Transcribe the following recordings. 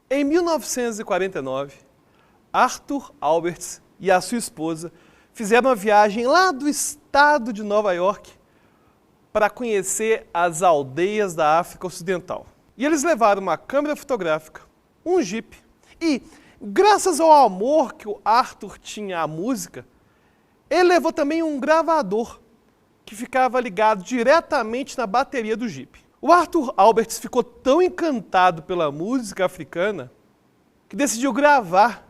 Em 1949, Arthur Alberts e a sua esposa fizeram uma viagem lá do estado de Nova York para conhecer as aldeias da África Ocidental. E eles levaram uma câmera fotográfica, um Jeep e, graças ao amor que o Arthur tinha à música, ele levou também um gravador que ficava ligado diretamente na bateria do Jeep. O Arthur Alberts ficou tão encantado pela música africana que decidiu gravar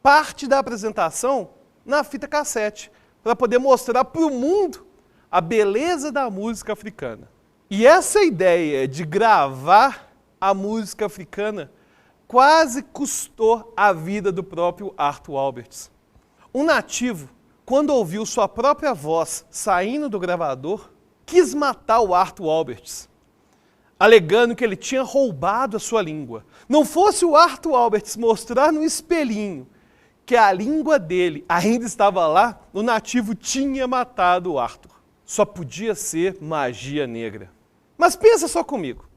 parte da apresentação na fita cassete para poder mostrar para o mundo a beleza da música africana. E essa ideia de gravar a música africana quase custou a vida do próprio Arthur Alberts. Um nativo, quando ouviu sua própria voz saindo do gravador, quis matar o Arthur Alberts, alegando que ele tinha roubado a sua língua. Não fosse o Arthur Alberts mostrar no espelhinho que a língua dele ainda estava lá, o nativo tinha matado o Arthur. Só podia ser magia negra. Mas pensa só comigo.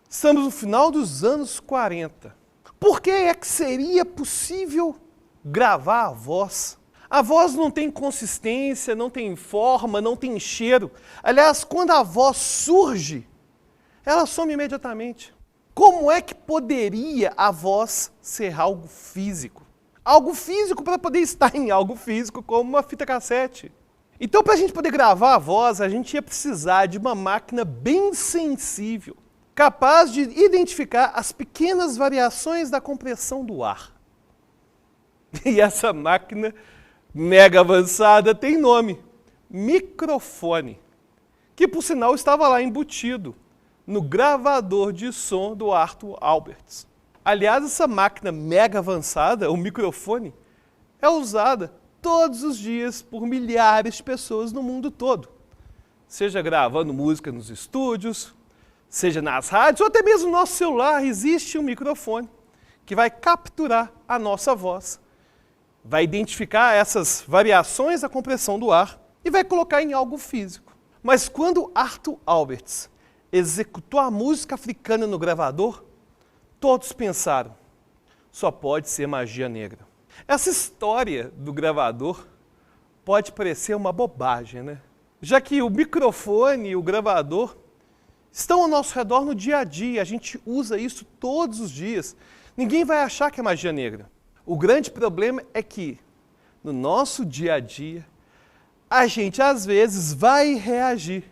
Estamos no final dos anos 40. Por que é que seria possível gravar a voz? A voz não tem consistência, não tem forma, não tem cheiro. Aliás, quando a voz surge, ela some imediatamente. Como é que poderia a voz ser algo físico? Algo físico para poder estar em algo físico, como uma fita cassete. Então, para a gente poder gravar a voz, a gente ia precisar de uma máquina bem sensível, capaz de identificar as pequenas variações da compressão do ar. E essa máquina mega avançada tem nome, microfone, que por sinal estava lá embutido no gravador de som do Arthur Alberts. Aliás, essa máquina mega avançada, o microfone, é usada todos os dias por milhares de pessoas no mundo todo. Seja gravando música nos estúdios, seja nas rádios, ou até mesmo no nosso celular, existe um microfone que vai capturar a nossa voz, vai identificar essas variações da compressão do ar e vai colocar em algo físico. Mas quando Arthur Alberts executou a música africana no gravador, todos pensaram, só pode ser magia negra. Essa história do gravador pode parecer uma bobagem, né? Já que o microfone e o gravador estão ao nosso redor no dia a dia, a gente usa isso todos os dias. Ninguém vai achar que é magia negra. O grande problema é que, no nosso dia a dia, a gente às vezes vai reagir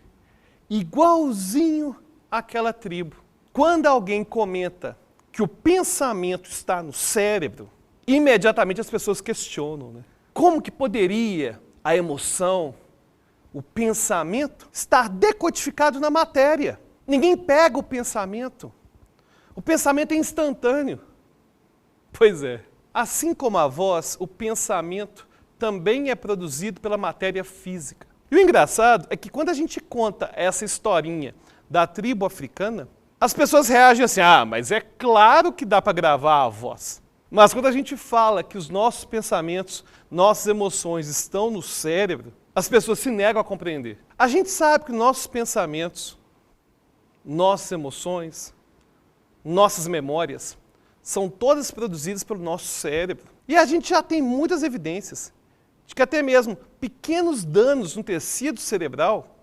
igualzinho àquela tribo. Quando alguém comenta que o pensamento está no cérebro, imediatamente as pessoas questionam, né? Como que poderia a emoção, o pensamento, estar decodificado na matéria? Ninguém pega o pensamento. O pensamento é instantâneo. Pois é. Assim como a voz, o pensamento também é produzido pela matéria física. E o engraçado é que quando a gente conta essa historinha da tribo africana, as pessoas reagem assim, mas é claro que dá para gravar a voz. Mas quando a gente fala que os nossos pensamentos, nossas emoções estão no cérebro, as pessoas se negam a compreender. A gente sabe que nossos pensamentos, nossas emoções, nossas memórias, são todas produzidas pelo nosso cérebro. E a gente já tem muitas evidências de que até mesmo pequenos danos no tecido cerebral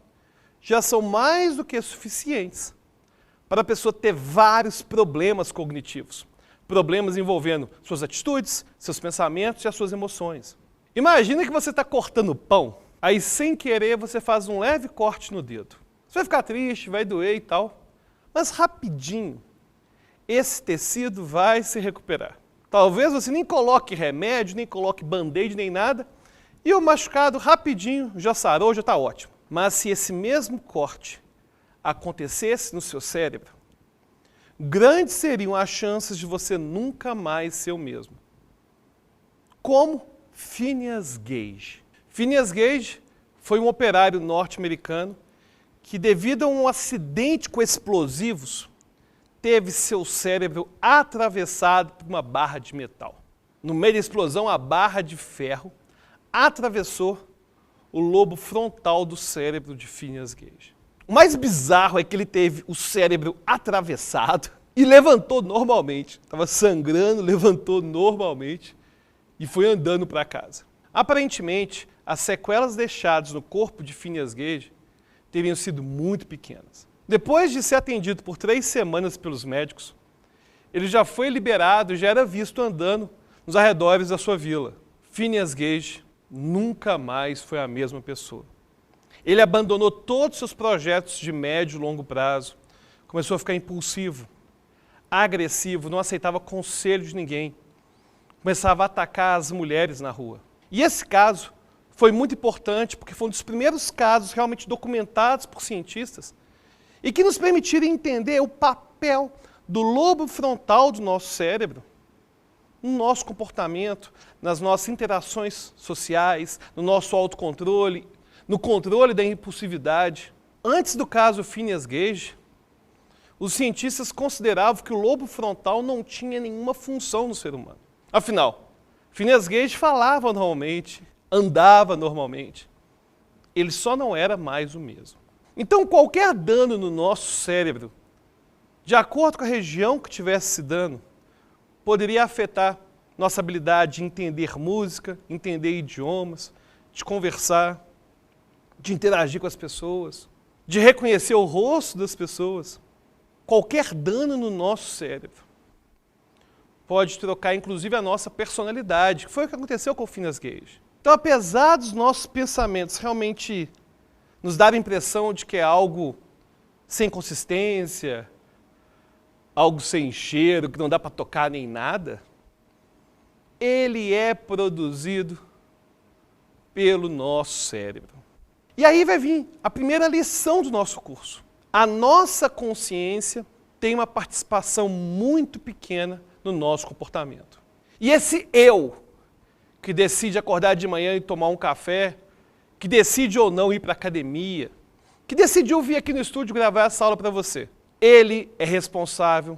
já são mais do que suficientes para a pessoa ter vários problemas cognitivos. Problemas envolvendo suas atitudes, seus pensamentos e as suas emoções. Imagina que você está cortando pão, aí sem querer você faz um leve corte no dedo. Você vai ficar triste, vai doer e tal, mas rapidinho esse tecido vai se recuperar. Talvez você nem coloque remédio, nem coloque band-aid, nem nada, e o machucado rapidinho já sarou, já está ótimo. Mas se esse mesmo corte acontecesse no seu cérebro, grandes seriam as chances de você nunca mais ser o mesmo. Como Phineas Gage. Phineas Gage foi um operário norte-americano que, devido a um acidente com explosivos, teve seu cérebro atravessado por uma barra de metal. No meio da explosão, a barra de ferro atravessou o lobo frontal do cérebro de Phineas Gage. O mais bizarro é que ele teve o cérebro atravessado e levantou normalmente. Estava sangrando, levantou normalmente e foi andando para casa. Aparentemente, as sequelas deixadas no corpo de Phineas Gage teriam sido muito pequenas. Depois de ser atendido por 3 semanas pelos médicos, ele já foi liberado e já era visto andando nos arredores da sua vila. Phineas Gage nunca mais foi a mesma pessoa. Ele abandonou todos os seus projetos de médio e longo prazo, começou a ficar impulsivo, agressivo, não aceitava conselho de ninguém, começava a atacar as mulheres na rua. E esse caso foi muito importante porque foi um dos primeiros casos realmente documentados por cientistas e que nos permitiram entender o papel do lobo frontal do nosso cérebro no nosso comportamento, nas nossas interações sociais, no nosso autocontrole, no controle da impulsividade. Antes do caso Phineas Gage, os cientistas consideravam que o lobo frontal não tinha nenhuma função no ser humano. Afinal, Phineas Gage falava normalmente, andava normalmente. Ele só não era mais o mesmo. Então, qualquer dano no nosso cérebro, de acordo com a região que tivesse esse dano, poderia afetar nossa habilidade de entender música, entender idiomas, de conversar, de interagir com as pessoas, de reconhecer o rosto das pessoas. Qualquer dano no nosso cérebro pode trocar, inclusive, a nossa personalidade, que foi o que aconteceu com o Phineas Gage. Então, apesar dos nossos pensamentos realmente nos dar a impressão de que é algo sem consistência, algo sem cheiro, que não dá para tocar nem nada, ele é produzido pelo nosso cérebro. E aí vai vir a primeira lição do nosso curso. A nossa consciência tem uma participação muito pequena no nosso comportamento. E esse eu, que decide acordar de manhã e tomar um café, que decide ou não ir para a academia, que decidiu vir aqui no estúdio gravar essa aula para você, ele é responsável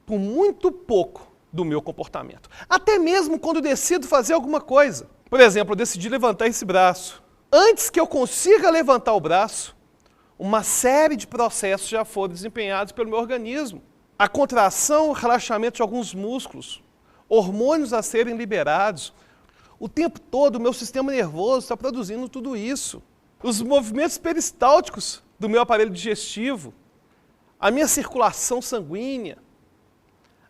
por muito pouco do meu comportamento. Até mesmo quando eu decido fazer alguma coisa. Por exemplo, eu decidi levantar esse braço. Antes que eu consiga levantar o braço, uma série de processos já foram desempenhados pelo meu organismo. A contração, o relaxamento de alguns músculos, hormônios a serem liberados. O tempo todo o meu sistema nervoso está produzindo tudo isso. Os movimentos peristálticos do meu aparelho digestivo, a minha circulação sanguínea,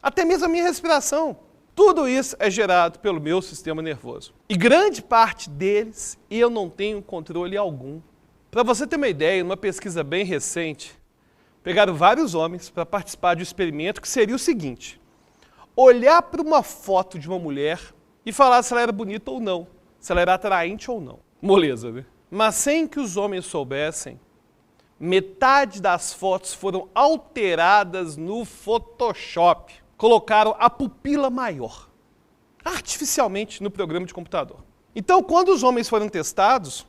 até mesmo a minha respiração. Tudo isso é gerado pelo meu sistema nervoso. E grande parte deles eu não tenho controle algum. Para você ter uma ideia, numa pesquisa bem recente, pegaram vários homens para participar de um experimento que seria o seguinte: olhar para uma foto de uma mulher e falar se ela era bonita ou não, se ela era atraente ou não. Moleza, né? Mas sem que os homens soubessem, metade das fotos foram alteradas no Photoshop. Colocaram a pupila maior, artificialmente, no programa de computador. Então, quando os homens foram testados,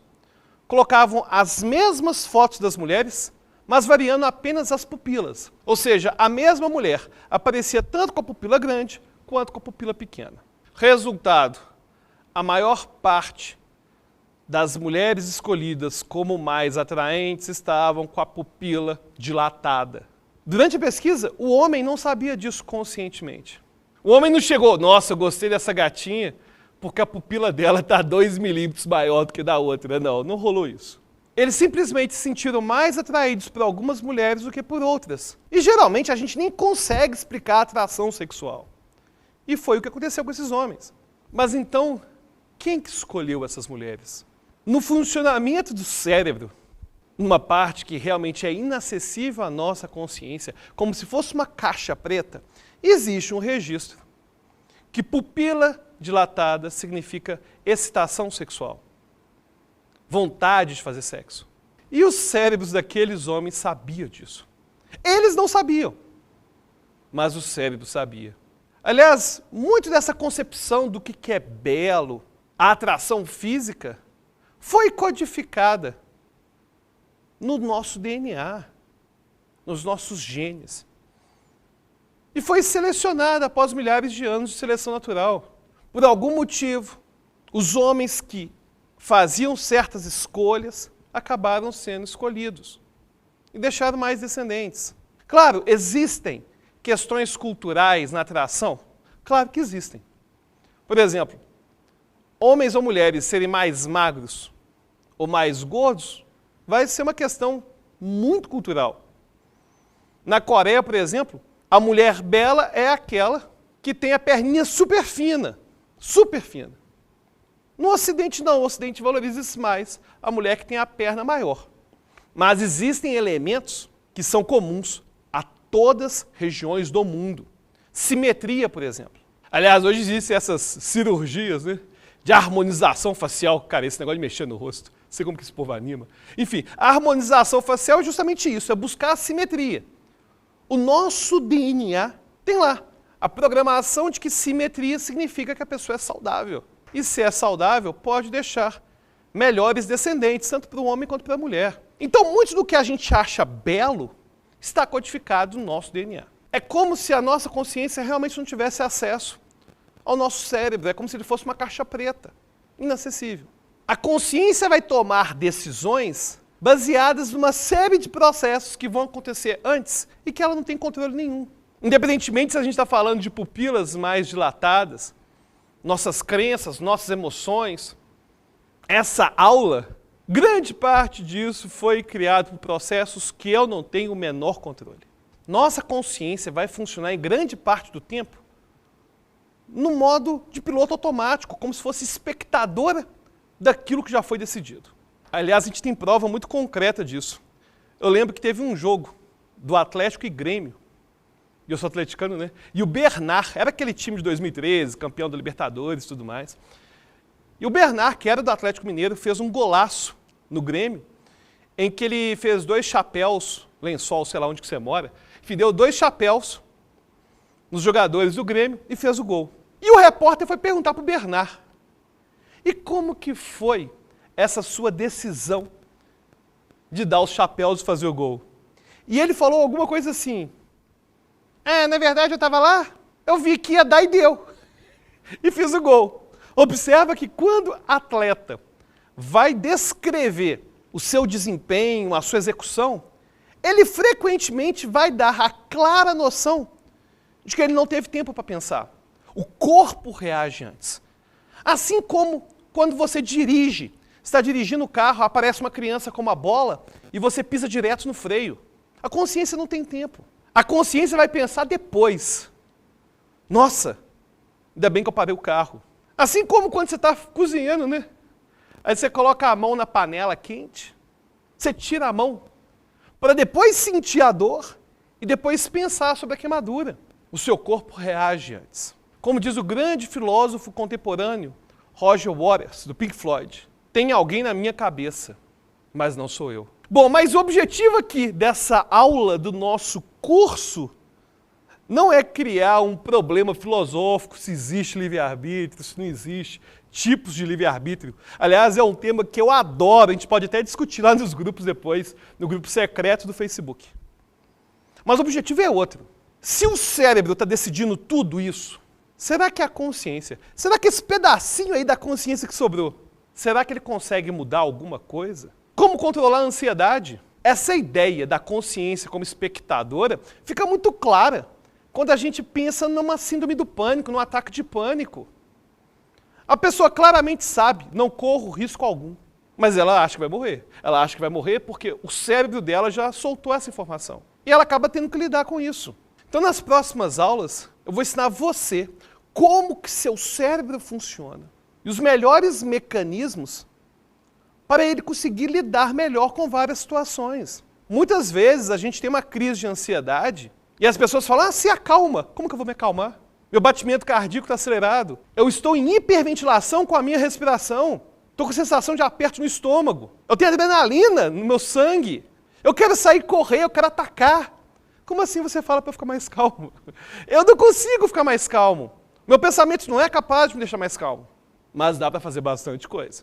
colocavam as mesmas fotos das mulheres, mas variando apenas as pupilas. Ou seja, a mesma mulher aparecia tanto com a pupila grande quanto com a pupila pequena. Resultado: a maior parte das mulheres escolhidas como mais atraentes estavam com a pupila dilatada. Durante a pesquisa, o homem não sabia disso conscientemente. O homem não chegou: nossa, eu gostei dessa gatinha porque a pupila dela está 2 milímetros maior do que da outra. Não, não rolou isso. Eles simplesmente se sentiram mais atraídos por algumas mulheres do que por outras. E geralmente a gente nem consegue explicar a atração sexual. E foi o que aconteceu com esses homens. Mas então, quem que escolheu essas mulheres? No funcionamento do cérebro, numa parte que realmente é inacessível à nossa consciência, como se fosse uma caixa preta, existe um registro que pupila dilatada significa excitação sexual, vontade de fazer sexo. E os cérebros daqueles homens sabiam disso. Eles não sabiam, mas o cérebro sabia. Aliás, muito dessa concepção do que é belo, a atração física, foi codificada no nosso DNA, nos nossos genes. E foi selecionada após milhares de anos de seleção natural. Por algum motivo, os homens que faziam certas escolhas, acabaram sendo escolhidos e deixaram mais descendentes. Claro, existem questões culturais na atração? Claro que existem. Por exemplo, homens ou mulheres serem mais magros ou mais gordos vai ser uma questão muito cultural. Na Coreia, por exemplo, a mulher bela é aquela que tem a perninha super fina, super fina. No Ocidente não, o Ocidente valoriza mais a mulher que tem a perna maior. Mas existem elementos que são comuns a todas as regiões do mundo. Simetria, por exemplo. Aliás, hoje existem essas cirurgias, né, de harmonização facial. Cara, esse negócio de mexer no rosto, não sei como que esse povo anima. Enfim, a harmonização facial é justamente isso, é buscar a simetria. O nosso DNA tem lá a programação de que simetria significa que a pessoa é saudável. E se é saudável, pode deixar melhores descendentes, tanto para o homem quanto para a mulher. Então, muito do que a gente acha belo está codificado no nosso DNA. É como se a nossa consciência realmente não tivesse acesso ao nosso cérebro, é como se ele fosse uma caixa preta, inacessível. A consciência vai tomar decisões baseadas numa série de processos que vão acontecer antes e que ela não tem controle nenhum. Independentemente se a gente está falando de pupilas mais dilatadas, nossas crenças, nossas emoções, essa aula, grande parte disso foi criado por processos que eu não tenho o menor controle. Nossa consciência vai funcionar em grande parte do tempo no modo de piloto automático, como se fosse espectadora daquilo que já foi decidido. Aliás, a gente tem prova muito concreta disso. Eu lembro que teve um jogo do Atlético e Grêmio, e eu sou atleticano, né? E o Bernard, era aquele time de 2013, campeão da Libertadores e tudo mais. E o Bernard, que era do Atlético Mineiro, fez um golaço no Grêmio, em que ele fez 2 chapéus, lençol, sei lá onde que você mora, enfim, deu 2 chapéus nos jogadores do Grêmio e fez o gol. E o repórter foi perguntar para o Bernard, e como que foi essa sua decisão de dar os chapéus e fazer o gol? E ele falou alguma coisa assim, na verdade eu estava lá, eu vi que ia dar e deu, e fiz o gol. Observa que quando atleta vai descrever o seu desempenho, a sua execução, ele frequentemente vai dar a clara noção de que ele não teve tempo para pensar. O corpo reage antes. Assim como quando você dirige, está dirigindo o carro, aparece uma criança com uma bola e você pisa direto no freio. A consciência não tem tempo. A consciência vai pensar depois. Nossa, ainda bem que eu parei o carro. Assim como quando você está cozinhando, né? Aí você coloca a mão na panela quente, você tira a mão, para depois sentir a dor e depois pensar sobre a queimadura. O seu corpo reage antes. Como diz o grande filósofo contemporâneo, Roger Waters, do Pink Floyd, tem alguém na minha cabeça, mas não sou eu. Bom, mas o objetivo aqui dessa aula do nosso curso não é criar um problema filosófico, se existe livre-arbítrio, se não existe, tipos de livre-arbítrio. Aliás, é um tema que eu adoro, a gente pode até discutir lá nos grupos depois, no grupo secreto do Facebook. Mas o objetivo é outro. Se o cérebro está decidindo tudo isso, será que a consciência, será que esse pedacinho aí da consciência que sobrou, será que ele consegue mudar alguma coisa? Como controlar a ansiedade? Essa ideia da consciência como espectadora fica muito clara quando a gente pensa numa síndrome do pânico, num ataque de pânico. A pessoa claramente sabe, não corro risco algum, mas ela acha que vai morrer. Ela acha que vai morrer porque o cérebro dela já soltou essa informação. E ela acaba tendo que lidar com isso. Então, nas próximas aulas, eu vou ensinar você como que seu cérebro funciona e os melhores mecanismos para ele conseguir lidar melhor com várias situações. Muitas vezes a gente tem uma crise de ansiedade e as pessoas falam, se acalma. Como que eu vou me acalmar? Meu batimento cardíaco está acelerado. Eu estou em hiperventilação com a minha respiração. Estou com sensação de aperto no estômago. Eu tenho adrenalina no meu sangue. Eu quero sair correr, eu quero atacar. Como assim você fala para eu ficar mais calmo? Eu não consigo ficar mais calmo. Meu pensamento não é capaz de me deixar mais calmo. Mas dá para fazer bastante coisa.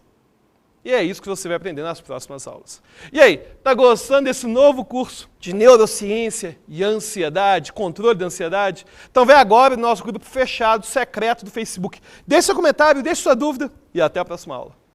E é isso que você vai aprender nas próximas aulas. E aí, tá gostando desse novo curso de neurociência e ansiedade, controle da ansiedade? Então vem agora no nosso grupo fechado, secreto do Facebook. Deixe seu comentário, deixe sua dúvida e até a próxima aula.